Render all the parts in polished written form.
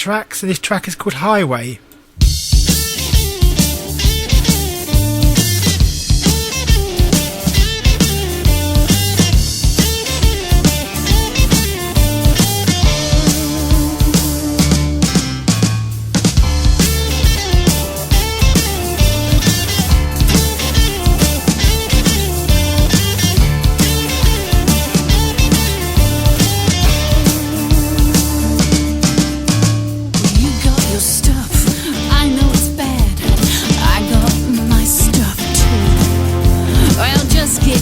tracks, and this track is called Highway.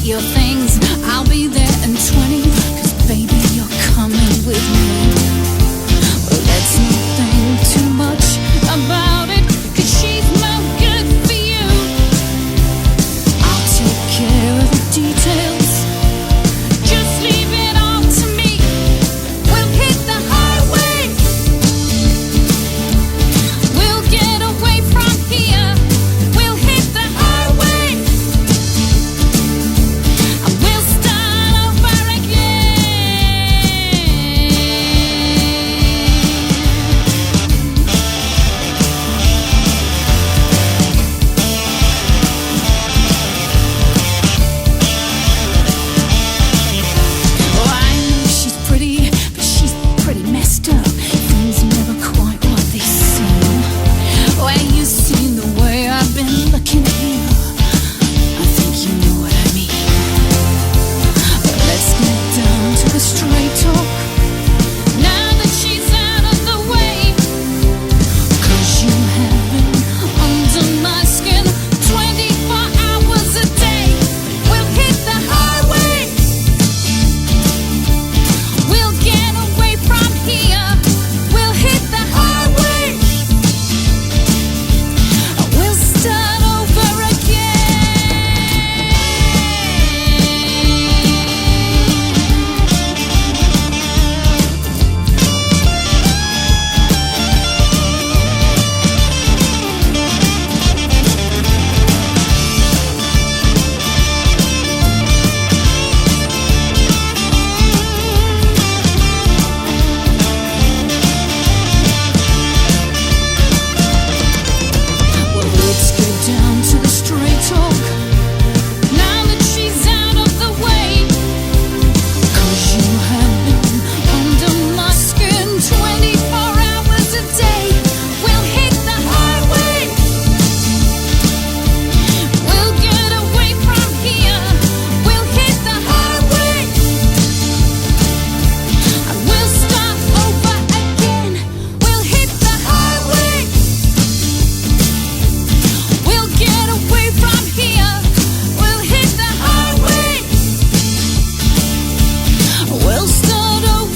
Your things, I'll be there in 20, 'cause baby you're coming with me. Well, let's not think too much about it, 'cause she's no good for you. I'll take care of the details, just leave it all to me. We'll hit the highway, we'll get away from here. We'll hit the highway, we'll start over Oh, I know she's pretty, but she's pretty messed up. Things are never quite what they seem. Well, you've seen the way I've been looking at you. I think you know what I mean. Let's get down to the straight talk, now that she's out of the way. 'Cause you have been under my skin 24 hours a day. We'll hit the highway, we'll get away from here. We'll hit the highway, we'll start over again. Well, let's get down to the straight talk, now that she's out of the way. 'Cause you have been under my skin 24 hours a day. We'll hit the highway, we'll get away from here. We'll hit the highway, and we'll start over again. We'll hit the highway, we'll get away from here. We'll hit the highway, we'll start over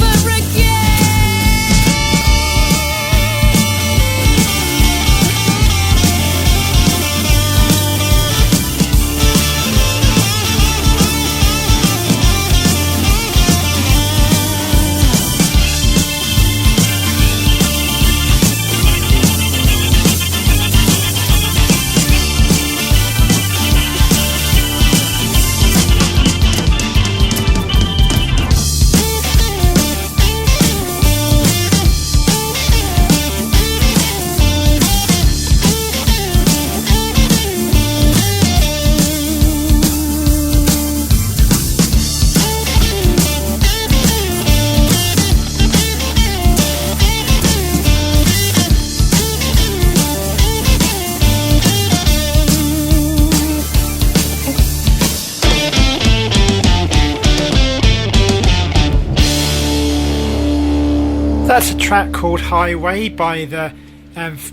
That's a track called Highway by the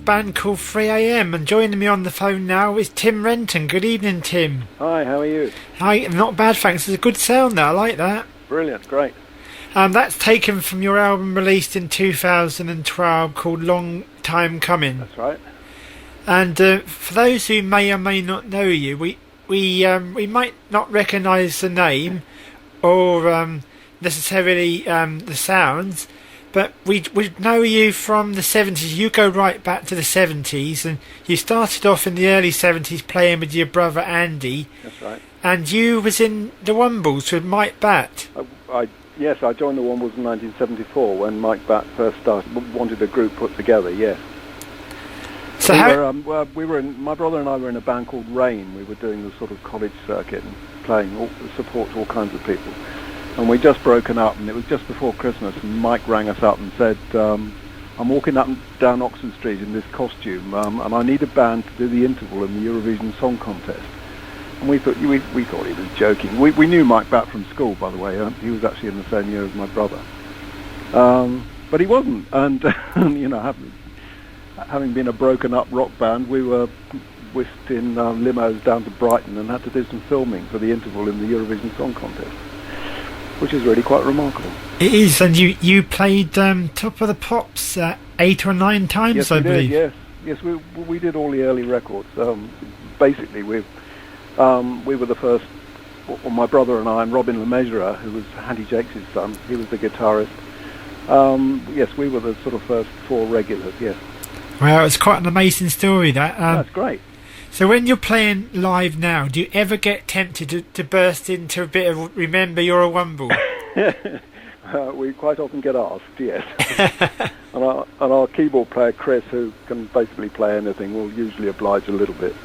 band called 3am, and joining me on the phone now is Tim Renton. Good evening, Tim. Hi, how are you? Hi, not bad, thanks. It's a good sound there, I like that. Brilliant, great. That's taken from your album released in 2012 called Long Time Coming. That's right. And for those who may or may not know you, we might not recognise the name or necessarily the sounds, but we know you from the 70s. You go right back to the 70s, and you started off in the early 70s playing with your brother Andy. That's right. And you was in the Wombles with Mike Batt. Yes, I joined the Wombles in 1974 when Mike Batt first wanted a group put together. Yes. So my brother and I were in a band called Rain. We were doing the sort of college circuit and playing support to all kinds of people. And we'd just broken up, and it was just before Christmas, and Mike rang us up and said, I'm walking up and down Oxford Street in this costume, and I need a band to do the interval in the Eurovision Song Contest. And we thought he was joking. We knew Mike Batt from school, by the way. He was actually in the same year as my brother. But he wasn't. And, having been a broken-up rock band, we were whisked in limos down to Brighton and had to do some filming for the interval in the Eurovision Song Contest, which is really quite remarkable. It is, and you played Top of the Pops 8 or 9 times, yes, I believe. Yes, we did all the early records. Basically, we were the first. Well, my brother and I, and Robin LeMessurier, who was Handy Jakes' son, he was the guitarist. Yes, we were the sort of first 4 regulars. Yes. Well, it's quite an amazing story, that. That's great. So when you're playing live now, do you ever get tempted to burst into a bit of "Remember You're a Womble"? We quite often get asked, yes. and our keyboard player, Chris, who can basically play anything, will usually oblige a little bit.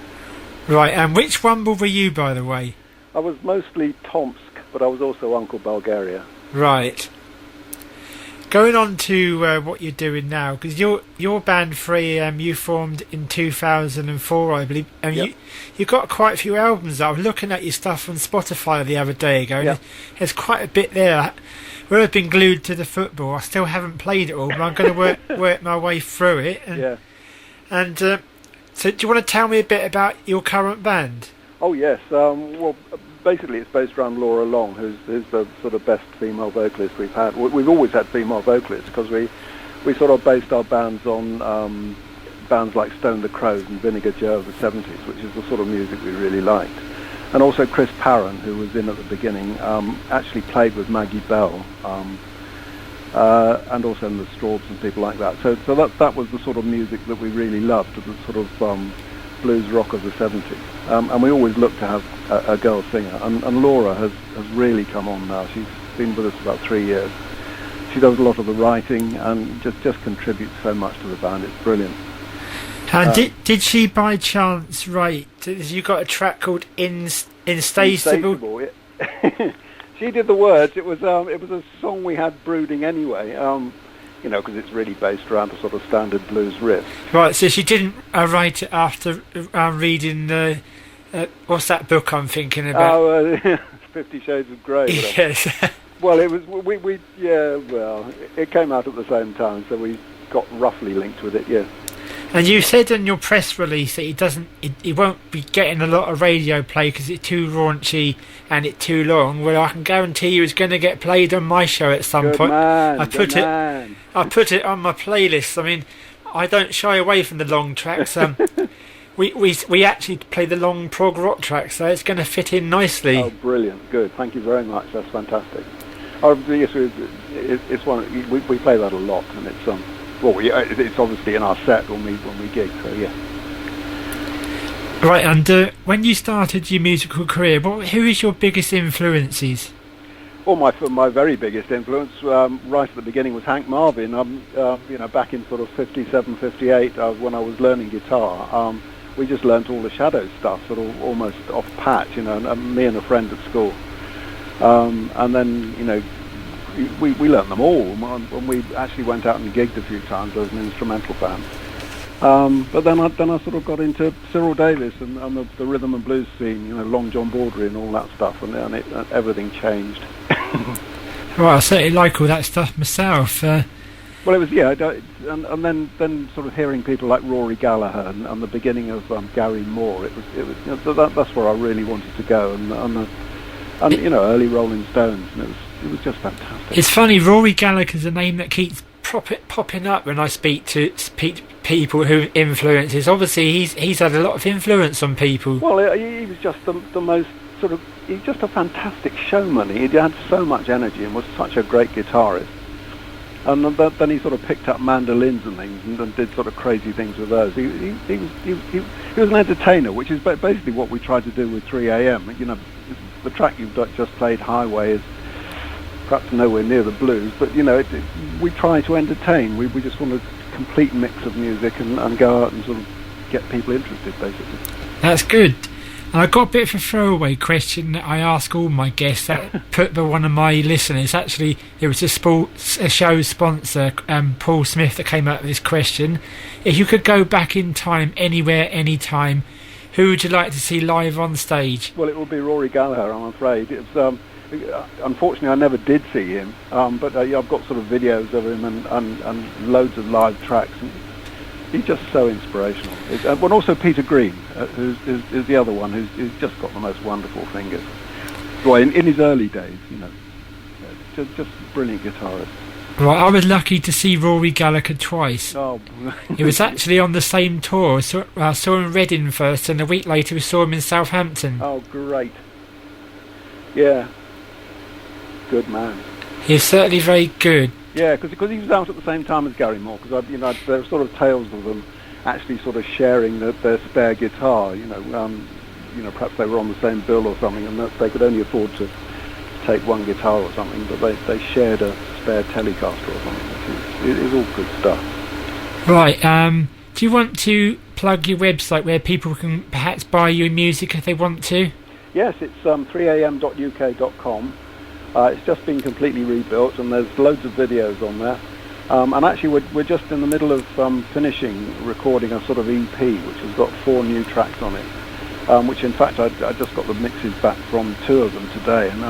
Right, and which Womble were you, by the way? I was mostly Tomsk, but I was also Uncle Bulgaria. Right. Going on to what you're doing now, because your band 3AM you formed in 2004, I believe, and yep. you got quite a few albums. I was looking at your stuff on Spotify the other day ago. Yep. There's quite a bit there. Where I've been glued to the football, I still haven't played it all, but I'm going to work my way through it. And, yeah. And so, do you want to tell me a bit about your current band? Oh yes. Well, basically, it's based around Laura Long, who's the sort of best female vocalist we've had. We've always had female vocalists because we sort of based our bands on bands like Stone the Crows and Vinegar Joe of the 70s, which is the sort of music we really liked. And also Chris Parron, who was in at the beginning, actually played with Maggie Bell, and also in the Strawbs and people like that. So that was the sort of music that we really loved, the sort of blues rock of the 70s. And we always looked to have a girl singer. And Laura has really come on now. She's been with us about 3 years. She does a lot of the writing and just contributes so much to the band. It's brilliant. And did she by chance write? You got a track called Instastable? Yeah. She did the words. It was a song we had brooding anyway. Because it's really based around a sort of standard blues riff. Right. So she didn't write it after reading the what's that book I'm thinking about? Oh, 50 Shades of Grey. Yes. Well, it was it came out at the same time, so we got roughly linked with it. Yeah. And you said in your press release that it won't be getting a lot of radio play because it's too raunchy and it's too long. Well, I can guarantee you it's going to get played on my show at some point. Man, I put it on my playlist. I mean, I don't shy away from the long tracks. We actually play the long prog rock tracks, so it's going to fit in nicely. Oh, brilliant! Good, thank you very much. That's fantastic. Yes, it's one we play that a lot, and it's it's obviously in our set when we gig. So yeah. Right, and when you started your musical career, who is your biggest influences? Well, my very biggest influence right at the beginning was Hank Marvin. Back in sort of 57, 58, when I was learning guitar, we just learnt all the Shadows stuff, sort of almost off patch, and me and a friend at school. And then, we learnt them all, and we actually went out and gigged a few times as an instrumental band. But then I sort of got into Cyril Davis and the rhythm and blues scene, Long John Baldry and all that stuff, and everything changed. Well, I certainly like all that stuff myself. Well, it was and then sort of hearing people like Rory Gallagher and the beginning of Gary Moore. It was that's where I really wanted to go, and early Rolling Stones, and it was just fantastic. It's funny, Rory Gallagher's a name that keeps popping up when I speak to people who influences. Obviously, he's had a lot of influence on people. Well, he was just the most sort of. He's just a fantastic showman. He had so much energy and was such a great guitarist. And then he sort of picked up mandolins and things and did sort of crazy things with those. He was an entertainer, which is basically what we tried to do with 3AM. The track you've just played, Highway, perhaps nowhere near the blues, but we try to entertain. We just want a complete mix of music and go out and sort of get people interested, basically. That's good. And I got a bit of a throwaway question that I ask all my guests that put by one of my listeners. Actually, it was a show sponsor, Paul Smith, that came up with this question. If you could go back in time, anywhere, anytime, who would you like to see live on stage? Well, it would be Rory Gallagher, I'm afraid. It's unfortunately I never did see him, but I've got sort of videos of him and loads of live tracks. And he's just so inspirational. But also Peter Green, who's the other one, who's just got the most wonderful fingers. Well, in his early days, just brilliant guitarist. Right, I was lucky to see Rory Gallagher twice. Oh. It was actually on the same tour. I saw him in Reading first, and a week later we saw him in Southampton. Oh, great. Yeah. Good man. He's certainly very good. Yeah, because he was out at the same time as Gary Moore. Because there are sort of tales of them actually sort of sharing their spare guitar. Perhaps they were on the same bill or something, and that they could only afford to take one guitar or something, but they shared a spare Telecaster or something. Which is all good stuff. Right. Do you want to plug your website where people can perhaps buy your music if they want to? Yes, it's 3am.uk.com. It's just been completely rebuilt, and there's loads of videos on there. And actually, we're just in the middle of recording a sort of EP, which has got 4 new tracks on it. Which, in fact, I just got the mixes back from 2 of them today, and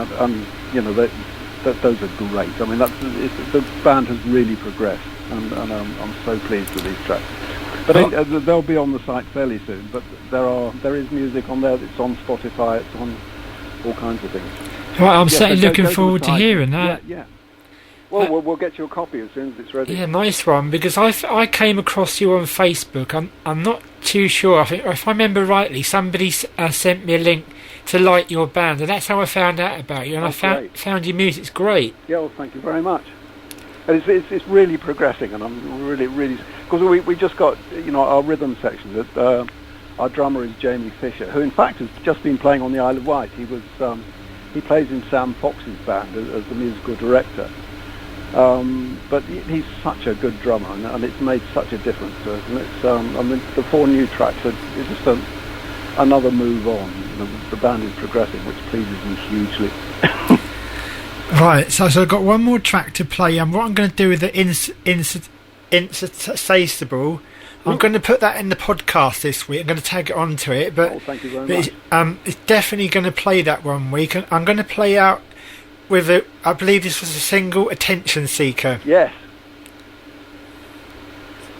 those are great. I mean, the band has really progressed, and I'm so pleased with these tracks. But they'll be on the site fairly soon. But there is music on there. It's on Spotify. It's on all kinds of things. Right, I'm certainly looking forward to hearing that. Yeah. Well, we'll get you a copy as soon as it's ready. Yeah, nice one. Because I came across you on Facebook. I'm not too sure. I think if I remember rightly, somebody sent me a link to like your band, and that's how I found out about you. And I found your music's great. Yeah, well, thank you very much. And it's really progressing, and I'm really because we just got our rhythm section. That our drummer is Jamie Fisher, who in fact has just been playing on the Isle of Wight. He plays in Sam Fox's band as the musical director. But he's such a good drummer, and it's made such a difference to us. And it's the 4 new tracks are just another move on. The band is progressing, which pleases me hugely. Right, so I've got one more track to play, and what I'm going to do with the Insatiable, I'm going to put that in the podcast this week. I'm going to tag it onto it, but thank you very much. It's definitely going to play that one week. I'm going to play out with I believe this was a single, Attention Seeker. Yes.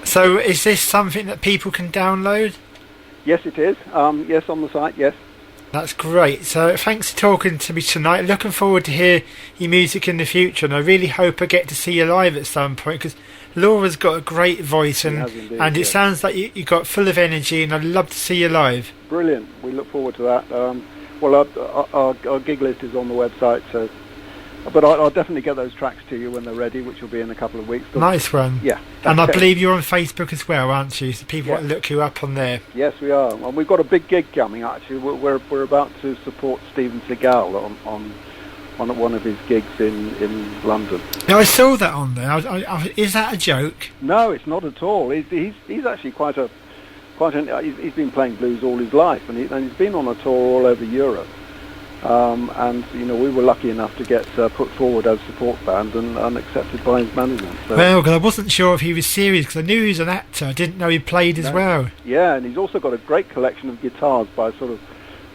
So is this something that people can download? Yes, it is. Yes, on the site, yes. That's great. So thanks for talking to me tonight. Looking forward to hear your music in the future, and I really hope I get to see you live at some point, because Laura's got a great voice, and it sounds like you got full of energy, and I'd love to see you live. Brilliant. We look forward to that. Our gig list is on the website, so but I'll definitely get those tracks to you when they're ready, which will be in a couple of weeks. Nice one. Yeah. And I believe you're on Facebook as well, aren't you? So people want to look you up on there. Yes, we are. And we've got a big gig coming, actually. We're about to support Steven Seagal on one of his gigs in London. Now, I saw that on there. Is that a joke? No, it's not at all. He's actually he's been playing blues all his life, and he's been on a tour all over Europe. And we were lucky enough to get put forward as support band and accepted by his management. So. Well, because I wasn't sure if he was serious, because I knew he was an actor. I didn't know he played as well. Yeah, and he's also got a great collection of guitars by sort of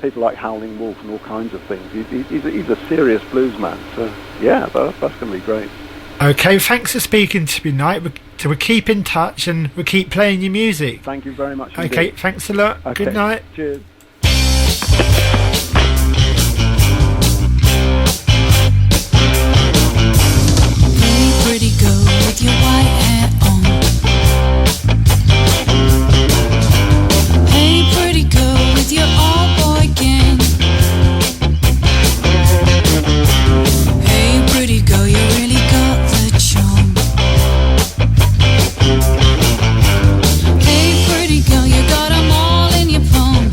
people like Howling Wolf and all kinds of things. He's a serious blues man. So yeah, that's going to be great. Okay, thanks for speaking to me tonight. We'll keep in touch, and we'll keep playing your music. Thank you very much. Okay, indeed. Thanks a lot. Okay. Good night. Cheers. Pretty girl with your white hair on. Hey, pretty girl with your all-boy gang. Hey, pretty girl, you really got the charm. Hey, pretty girl, you got 'em all in your palm.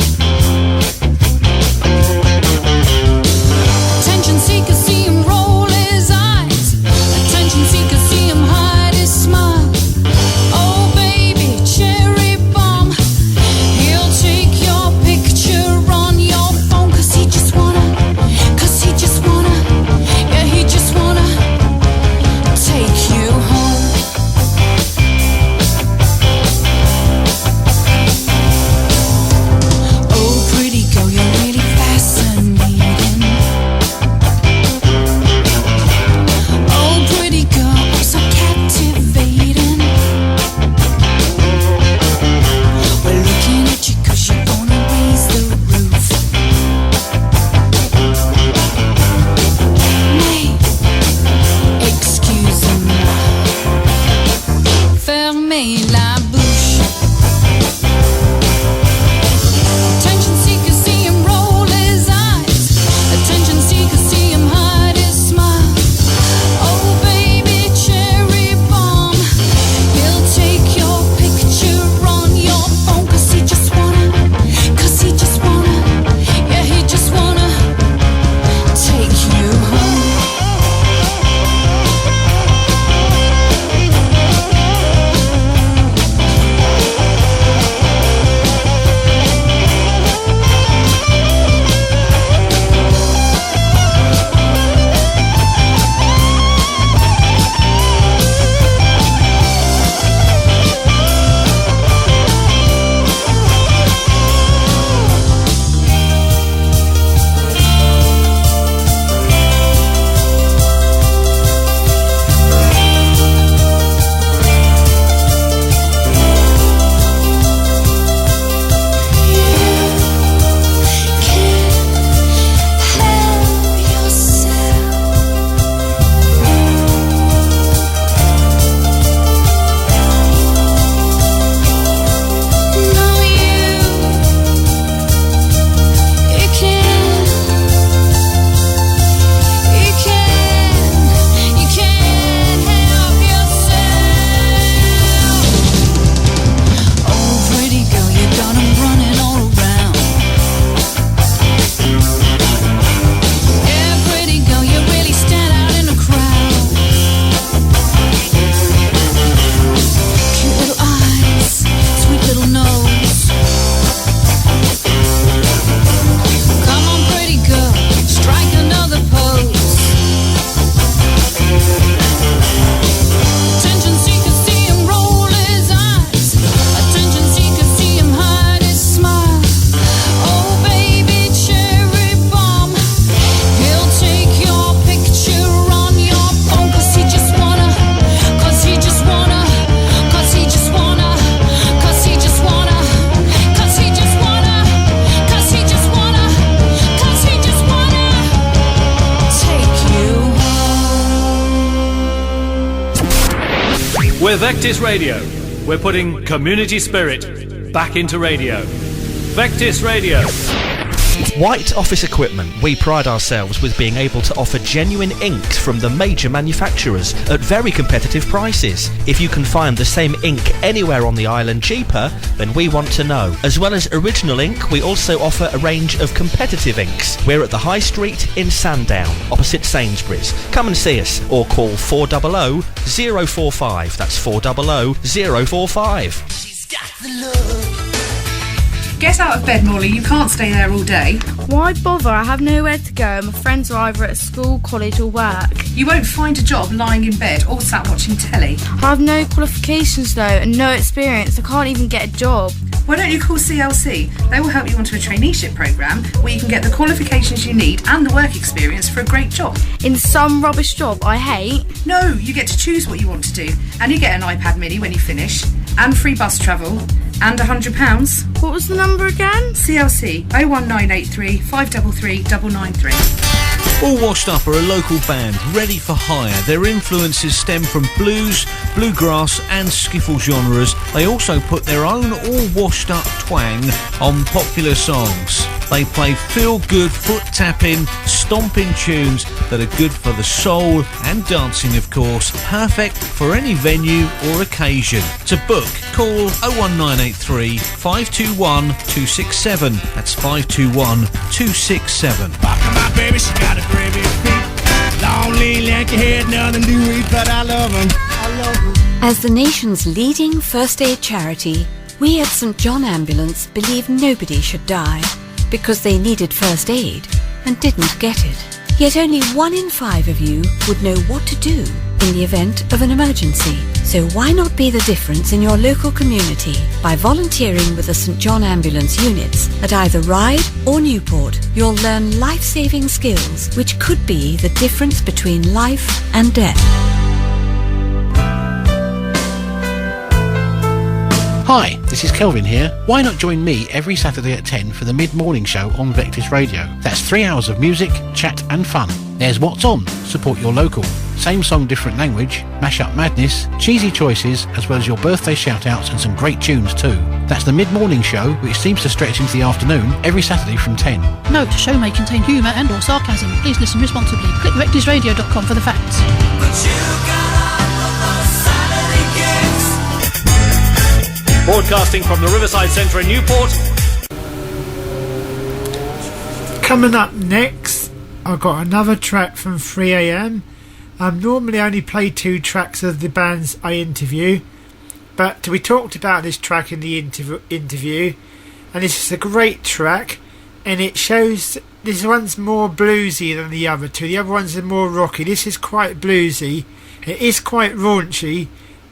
With Vectis Radio, we're putting community spirit back into radio. Vectis Radio. White Office Equipment, we pride ourselves with being able to offer genuine inks from the major manufacturers at very competitive prices. If you can find the same ink anywhere on the island cheaper, then we want to know. As well as original ink, we also offer a range of competitive inks. We're at the High Street in Sandown, opposite Sainsbury's. Come and see us or call 400 045. That's 400 045. She's got the look. Get out of bed, Morley. You can't stay there all day. Why bother? I have nowhere to go. My friends are either at school, college or work. You won't find a job lying in bed or sat watching telly. I have no qualifications though and no experience. I can't even get a job. Why don't you call CLC? They will help you onto a traineeship programme where you can get the qualifications you need and the work experience for a great job. In some rubbish job I hate? No, you get to choose what you want to do, and you get an iPad mini when you finish, and free bus travel, and £100. What was the number again? CLC 01983 533 993. All Washed Up are a local band ready for hire. Their influences stem from blues, bluegrass and skiffle genres. They also put their own all washed up twang on popular songs. They play feel-good, foot-tapping, stomping tunes that are good for the soul and dancing, of course. Perfect for any venue or occasion. To book, call 01983 521 267. That's 521 267. My baby, she got a gravy feet. Lonely, lanky head, nothing to eat, but I love him. As the nation's leading first aid charity, we at St John Ambulance believe nobody should die because they needed first aid and didn't get it. Yet only 1 in 5 of you would know what to do in the event of an emergency. So why not be the difference in your local community by volunteering with the St John Ambulance units at either Ryde or Newport? You'll learn life-saving skills which could be the difference between life and death. Hi, this is Kelvin here. Why not join me every Saturday at 10 for the mid-morning show on Vectis Radio? That's 3 hours of music, chat and fun. There's What's On, support your local. Same song, different language, mash-up madness, cheesy choices, as well as your birthday shout-outs and some great tunes too. That's the mid-morning show, which seems to stretch into the afternoon every Saturday from 10. Note, show may contain humour and or sarcasm. Please listen responsibly. Click vectisradio.com for the facts. Broadcasting from the Riverside Centre in Newport. Coming up next, I've got another track from 3am. I normally only play 2 tracks of the bands I interview, but we talked about this track in the interview, and this is a great track, and it shows this one's more bluesy than the other 2. The other ones are more rocky. This is quite bluesy. It is quite raunchy,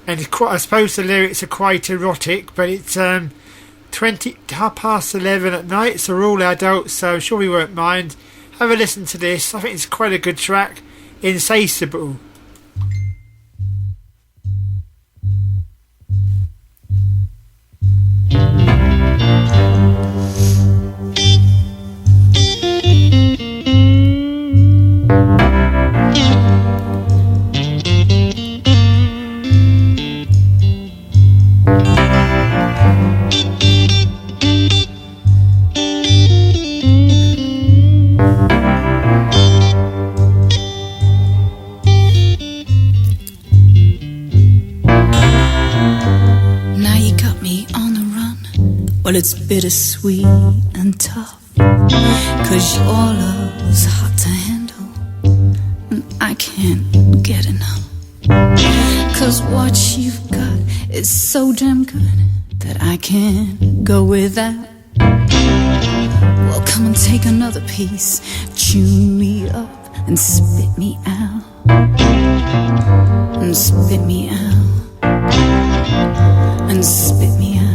and it's quite, I suppose the lyrics are quite erotic, but it's 11:20 at night, so we're all adults, so I'm sure we won't mind. Have a listen to this. I think it's quite a good track. Insatiable. Well, it's bittersweet and tough, 'cause your love's hot to handle, and I can't get enough. 'Cause what you've got is so damn good that I can't go without. Well, come and take another piece, chew me up and spit me out, and spit me out, and spit me out,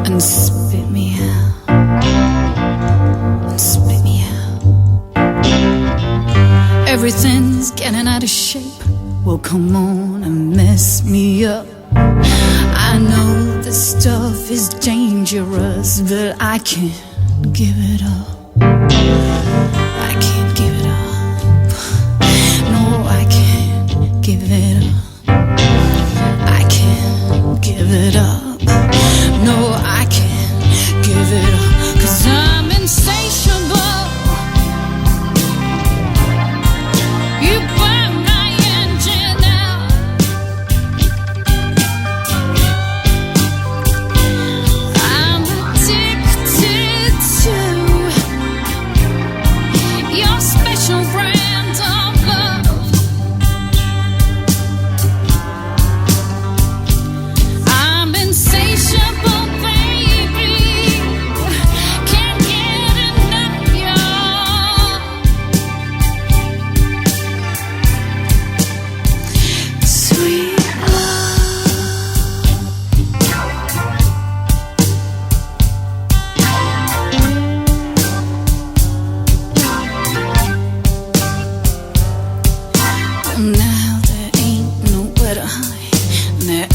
and spit me out, and spit me out. Everything's getting out of shape. Well, come on and mess me up. I know this stuff is dangerous, but I can't give it up. I can't give it up. No, I can't give it up.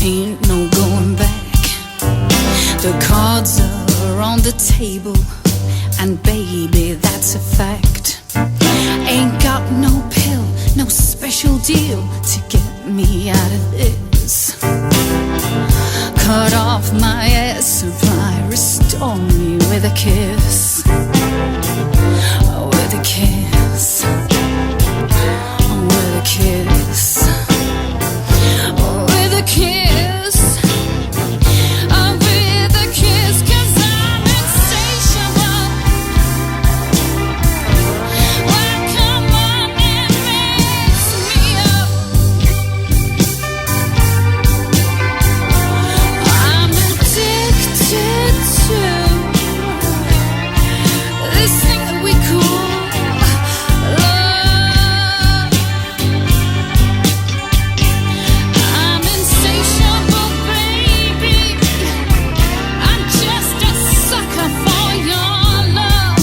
ain't no going back. The cards are on the table, and baby, that's a fact. Ain't got no pill, no special deal to get me out of this. Cut off my air supply, restore me with a kiss. With a kiss. With a kiss. With a kiss. With a kiss, 'cause I'm insatiable. Well, come on and mix me up. I'm addicted to this thing that we call love. I'm insatiable, baby. I'm just a sucker for your love.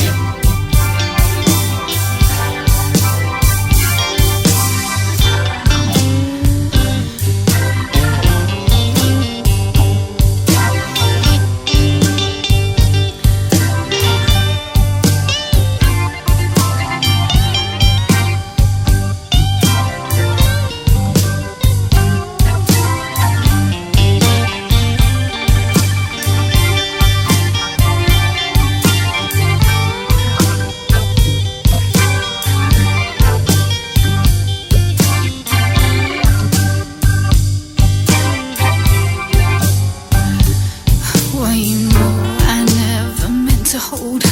Well, you know I never meant to hold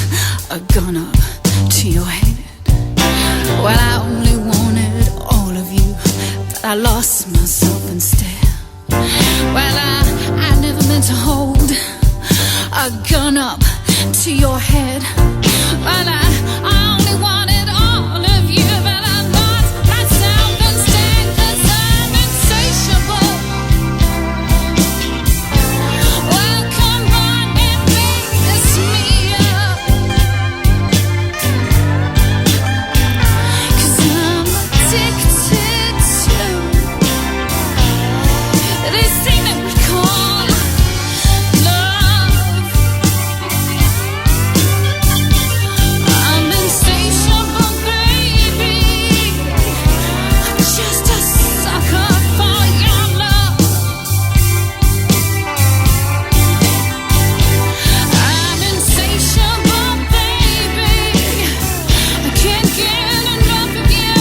a gun up to your head. Well, I only wanted all of you, but I lost myself instead. Well, I never meant to hold a gun up to your head. Well, I only wanted all of you, but I lost myself instead, 'cause I'm insatiable. Well, come on and mix me up, 'cause I'm addicted to this thing that we call love. I'm insatiable, baby. I'm just a sucker for your love. I'm insatiable, baby. I can't get enough of you.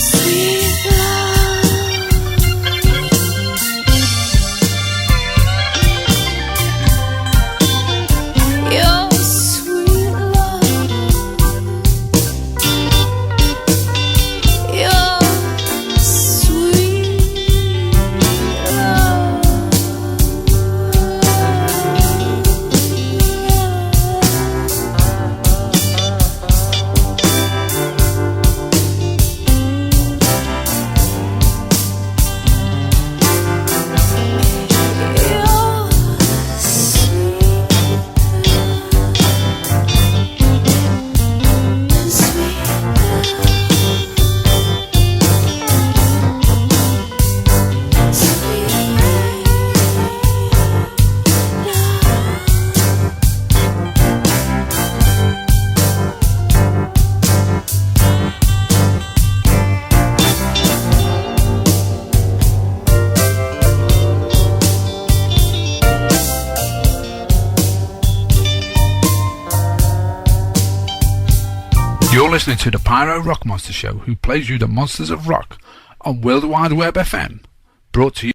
Sweet love. Your sweet love. Your sweet love. You're listening to the Pyro Rock Monster Show, who plays you the monsters of rock on World Wide Web FM. Brought to you